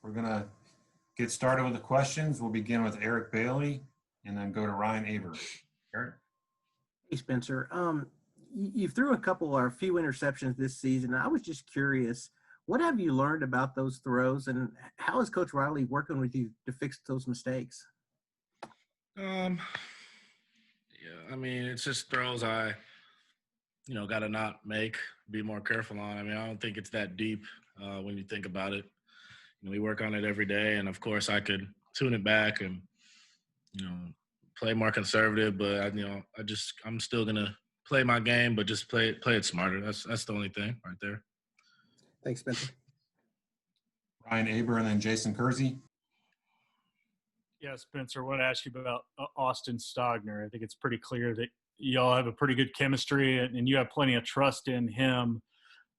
We're going to get started with the questions. We'll begin with Eric Bailey and then go to Ryan Aber. Eric? Hey, Spencer. You threw a couple or a few interceptions this season. I was just curious, what have you learned about those throws, and how is Coach Riley working with you to fix those mistakes? Yeah, I mean, it's just throws I, got to not make, be more careful on. I mean, I don't think it's that deep when you think about it. We work on it every day, and of course I could tune it back and, play more conservative, but I'm still going to play my game, but just play it smarter. That's the only thing right there. Thanks, Spencer. Ryan Aber and then Jason Kersey. Yeah, Spencer, I want to ask you about Austin Stogner. I think it's pretty clear that y'all have a pretty good chemistry and you have plenty of trust in him.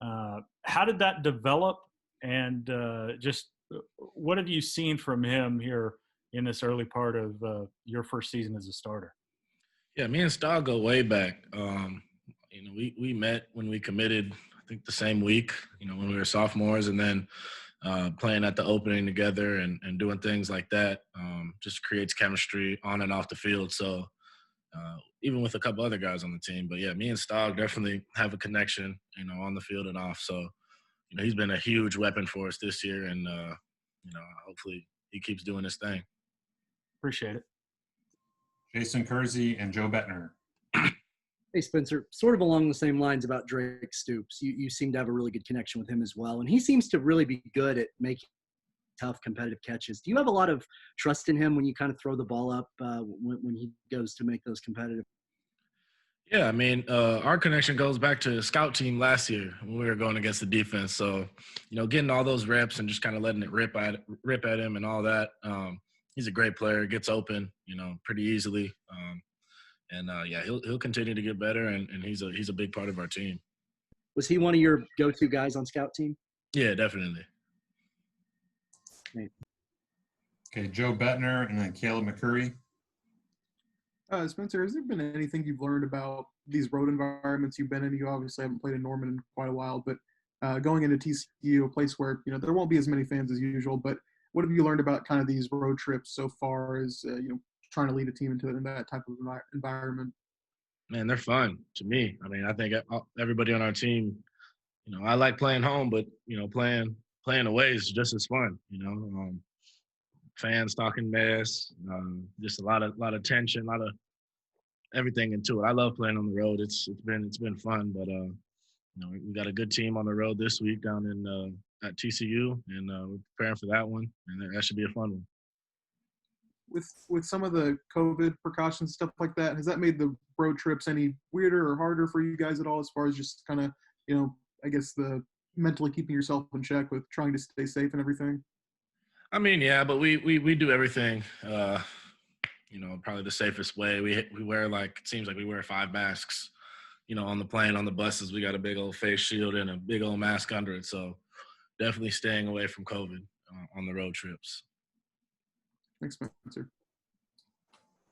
How did that develop? And just what have you seen from him here in this early part of your first season as a starter? Yeah, me and Stog go way back. We met when we committed, I think the same week, when we were sophomores, and then playing at the opening together and doing things like that just creates chemistry on and off the field. So even with a couple other guys on the team. But, yeah, me and Stog definitely have a connection, on the field and off. So, he's been a huge weapon for us this year, and, hopefully he keeps doing his thing. Appreciate it. Jason Kersey and Joe Bettner. Hey, Spencer, sort of along the same lines about Drake Stoops. You seem to have a really good connection with him as well, and he seems to really be good at making tough competitive catches. Do you have a lot of trust in him when you kind of throw the ball up when he goes to make those competitive? Yeah, I mean, our connection goes back to scout team last year when we were going against the defense. So, getting all those reps and just kind of letting it rip at him and all that. He's a great player, gets open, pretty easily. Yeah, he'll continue to get better, and he's a big part of our team. Was he one of your go-to guys on scout team? Yeah, definitely. Okay, Joe Bettner and then Caleb McCurry. Spencer, has there been anything you've learned about these road environments you've been in? You obviously haven't played in Norman in quite a while, but going into TCU, a place where, there won't be as many fans as usual, but what have you learned about kind of these road trips so far as, trying to lead a team in that type of environment? Man, they're fun to me. I mean, I think everybody on our team, I like playing home, but, playing away is just as fun, fans talking mess, just a lot of tension, a lot of everything into it. I love playing on the road. It's been fun, but we got a good team on the road this week down in at TCU, and we're preparing for that one, and that should be a fun one. With some of the COVID precautions, stuff like that, has that made the road trips any weirder or harder for you guys at all, as far as just kind of, I guess the mentally keeping yourself in check with trying to stay safe and everything? I mean, yeah, but we do everything, probably the safest way. We wear it seems like we wear 5 masks, on the plane, on the buses. We got a big old face shield and a big old mask under it. So definitely staying away from COVID on the road trips. Thanks, Spencer.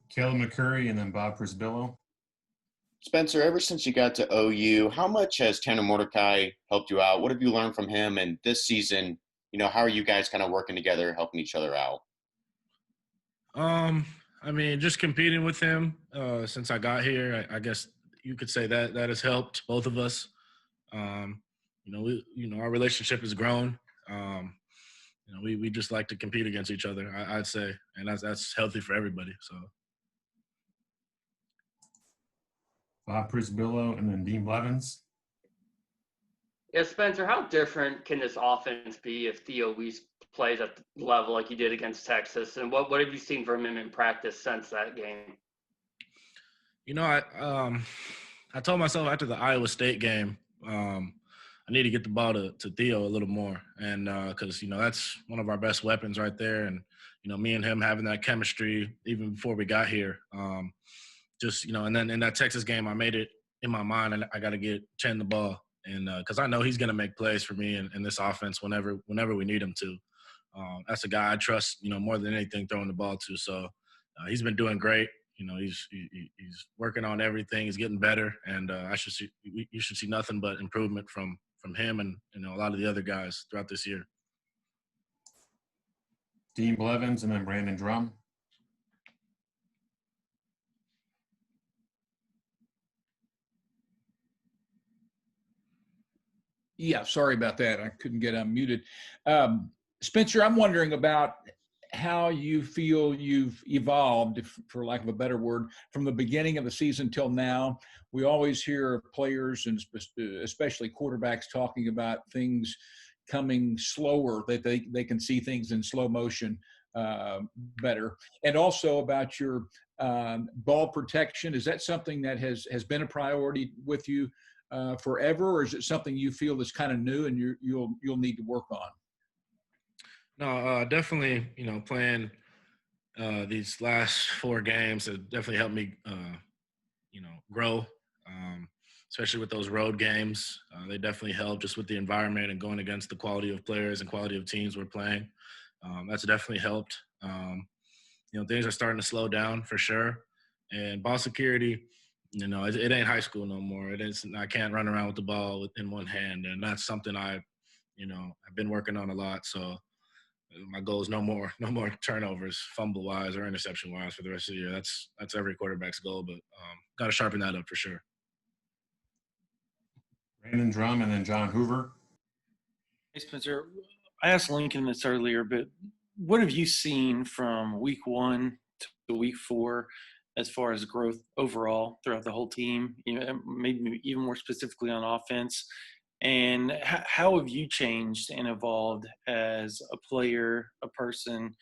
Caleb McCurry and then Bob Prisbillo. Spencer, ever since you got to OU, how much has Tanner Mordecai helped you out? What have you learned from him? And this season, how are you guys kind of working together, helping each other out? I mean, just competing with him since I got here, I guess you could say that has helped both of us. Our relationship has grown. We just like to compete against each other, I'd say, and that's healthy for everybody. So, Bob Prisbillo and then Dean Blevins. Yeah, Spencer, how different can this offense be if Theo Weiss plays at the level like he did against Texas? And what have you seen from him in practice since that game? I told myself after the Iowa State game, I need to get the ball to Theo a little more, and because that's one of our best weapons right there, and me and him having that chemistry even before we got here, and then in that Texas game, I made it in my mind, and I got to get Chen the ball, and because I know he's going to make plays for me in this offense whenever we need him to. That's a guy I trust, more than anything throwing the ball to. So he's been doing great. He's working on everything. He's getting better, and you should see nothing but improvement from him and a lot of the other guys throughout this year. Dean Blevins, and then Brandon Drum. Yeah, sorry about that. I couldn't get unmuted. Spencer, I'm wondering about how you feel you've evolved, for lack of a better word, from the beginning of the season till now. We always hear players and especially quarterbacks talking about things coming slower, that they can see things in slow motion better. And also about your ball protection. Is that something that has been a priority with you forever, or is it something you feel is kind of new and you'll need to work on? No, definitely. Playing these last 4 games have definitely helped me, grow. Especially with those road games, they definitely help just with the environment and going against the quality of players and quality of teams we're playing. That's definitely helped. Things are starting to slow down for sure. And ball security, it ain't high school no more. I can't run around with the ball in one hand, and that's something I've been working on a lot. So my goal is no more turnovers, fumble wise or interception wise for the rest of the year. That's every quarterback's goal, but got to sharpen that up for sure. Brandon Drum, and then John Hoover. Hey, Spencer. I asked Lincoln this earlier, but what have you seen from week 1 to week 4 as far as growth overall throughout the whole team, maybe even more specifically on offense? And how have you changed and evolved as a player, a person,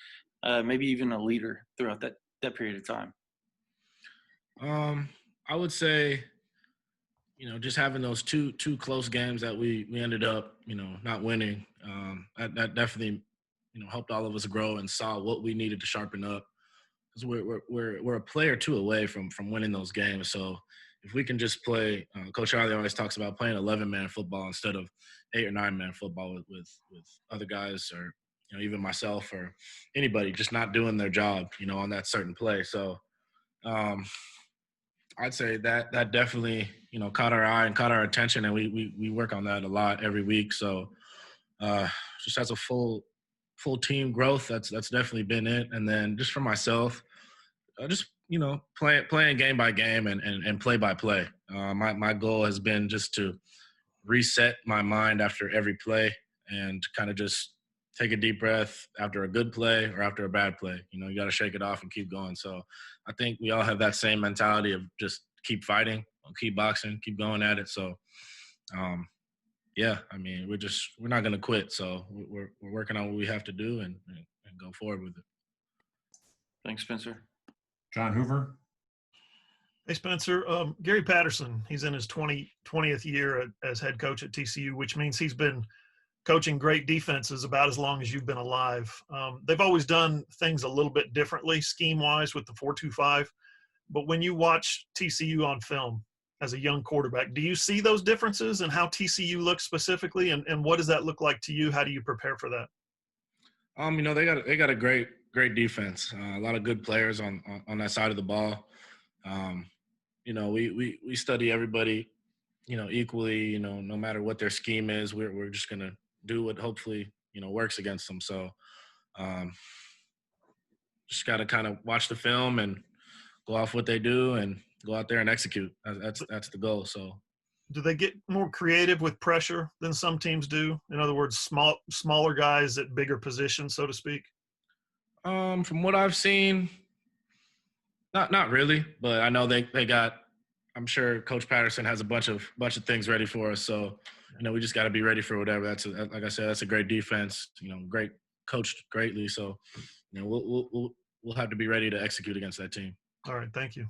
maybe even a leader throughout that period of time? I would say, just having those two close games that we ended up, not winning, that definitely, helped all of us grow and saw what we needed to sharpen up. Because we're a player or 2 away from winning those games. So if we can just play, Coach Riley always talks about playing 11-man football instead of 8 or 9-man football with other guys, or even myself or anybody just not doing their job, on that certain play. So I'd say that definitely caught our eye and caught our attention, and we work on that a lot every week. So just as a full team growth, that's definitely been it. And then just for myself, just playing game by game and play by play. My goal has been just to reset my mind after every play and kind of just take a deep breath after a good play or after a bad play. You got to shake it off and keep going. So I think we all have that same mentality of just keep fighting, keep boxing, keep going at it. So yeah, I mean, we're not going to quit. So we're working on what we have to do and go forward with it. Thanks, Spencer. John Hoover. Hey, Spencer. Gary Patterson, he's in his 20th year as head coach at TCU, which means he's been coaching great defenses about as long as you've been alive. They've always done things a little bit differently scheme-wise with the 4-2-5. But when you watch TCU on film as a young quarterback, do you see those differences and how TCU looks specifically? And what does that look like to you? How do you prepare for that? They got a great defense. A lot of good players on that side of the ball. We study everybody, equally. No matter what their scheme is, we're just gonna do what hopefully works against them. So, just got to kind of watch the film and go off what they do and go out there and execute. That's the goal. So. Do they get more creative with pressure than some teams do? In other words, smaller guys at bigger positions, so to speak? From what I've seen, not really, but I know they got. I'm sure Coach Patterson has a bunch of things ready for us. So, we just got to be ready for whatever. Like I said, that's a great defense. Great coached greatly. So, we'll have to be ready to execute against that team. All right, thank you.